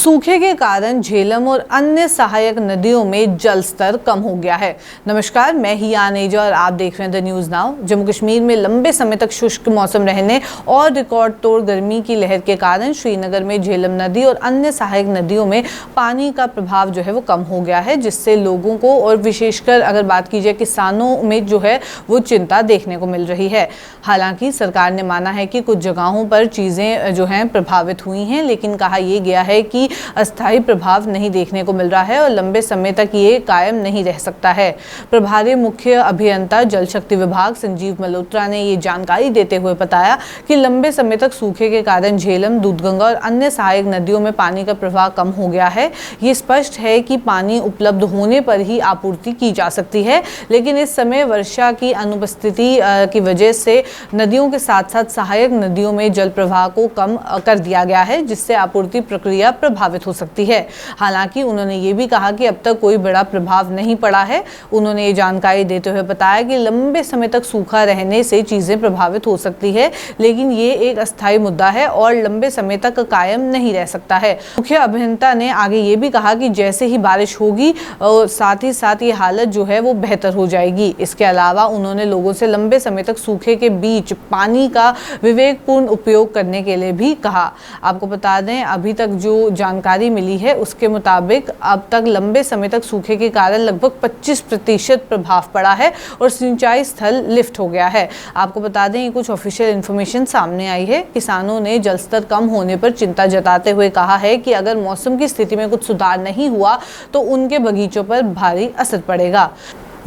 सूखे के कारण झेलम और अन्य सहायक नदियों में जल स्तर कम हो गया है। नमस्कार, मैं हिया नेजा और आप देख रहे हैं the news now. Jammu Kashmir में लंबे समय तक शुष्क मौसम रहने और रिकॉर्ड तोड़ गर्मी की लहर के कारण श्रीनगर में झेलम नदी और अन्य सहायक नदियों में पानी का प्रभाव जो है वो कम हो गया है, जिससे लोगों को और विशेषकर अगर बात की जाए किसानों में जो है वो चिंता देखने को मिल रही है। हालांकि सरकार ने माना है कि कुछ जगहों पर चीज़ें जो हैं प्रभावित हुई हैं, लेकिन कहा यह गया है कि अस्थायी प्रभाव नहीं देखने को मिल रहा है और लंबे समय तक ये कायम नहीं रह सकता है। प्रभारी मुख्य अभियंता जल शक्ति विभाग संजीव मल्होत्रा ने ये जानकारी देते हुए बताया कि लंबे समय तक सूखे के कारण झेलम, दूधगंगा और अन्य सहायक नदियों में पानी का प्रवाह कम हो गया है। ये स्पष्ट है कि पानी उपलब्ध होने पर ही आपूर्ति की जा सकती है, लेकिन इस समय वर्षा की अनुपस्थिति की वजह से नदियों के साथ साथ सहायक नदियों में जल प्रवाह को कम कर दिया गया है, जिससे आपूर्ति प्रक्रिया प्रभावित हो सकती है। हालांकि उन्होंने ये भी कहा कि अब तक कोई बड़ा प्रभाव नहीं पड़ा है। उन्होंने ये जानकारी देते हुए बताया कि लंबे समय तक सूखा रहने से चीजें प्रभावित हो सकती है, लेकिन ये एक अस्थायी मुद्दा है और लंबे समय तक कायम नहीं रह सकता है। मुख्य अभियंता ने आगे ये भी कहा कि जैसे ही बारिश होगी और साथ ही साथ ये हालत जो है वो बेहतर हो जाएगी। इसके अलावा उन्होंने लोगों से लंबे समय तक सूखे के बीच पानी का विवेकपूर्ण उपयोग करने के लिए भी कहा। आपको बता दें, अभी तक जो जानकारी मिली है उसके मुताबिक अब तक लंबे समय तक सूखे के कारण लगभग 25% प्रभाव पड़ा है और सिंचाई स्थल लिफ्ट हो गया है। आपको बता दें, ये कुछ ऑफिशियल इन्फॉर्मेशन सामने आई है। किसानों ने जल स्तर कम होने पर चिंता जताते हुए कहा है कि अगर मौसम की स्थिति में कुछ सुधार नहीं हुआ तो उनके बगीचों पर भारी असर पड़ेगा।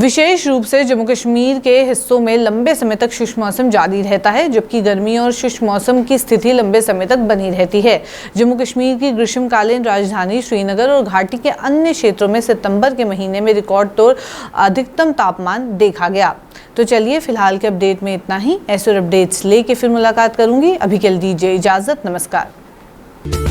विशेष रूप से जम्मू कश्मीर के हिस्सों में लंबे समय तक शुष्क मौसम जारी रहता है, जबकि गर्मी और शुष्क मौसम की स्थिति लंबे समय तक बनी रहती है। जम्मू कश्मीर की ग्रीष्मकालीन राजधानी श्रीनगर और घाटी के अन्य क्षेत्रों में सितंबर के महीने में रिकॉर्ड तोड़ अधिकतम तापमान देखा गया। तो चलिए फिलहाल के अपडेट में इतना ही। ऐसे अपडेट्स लेके फिर मुलाकात करूंगी। अभी के लिए दीजिए इजाजत। नमस्कार।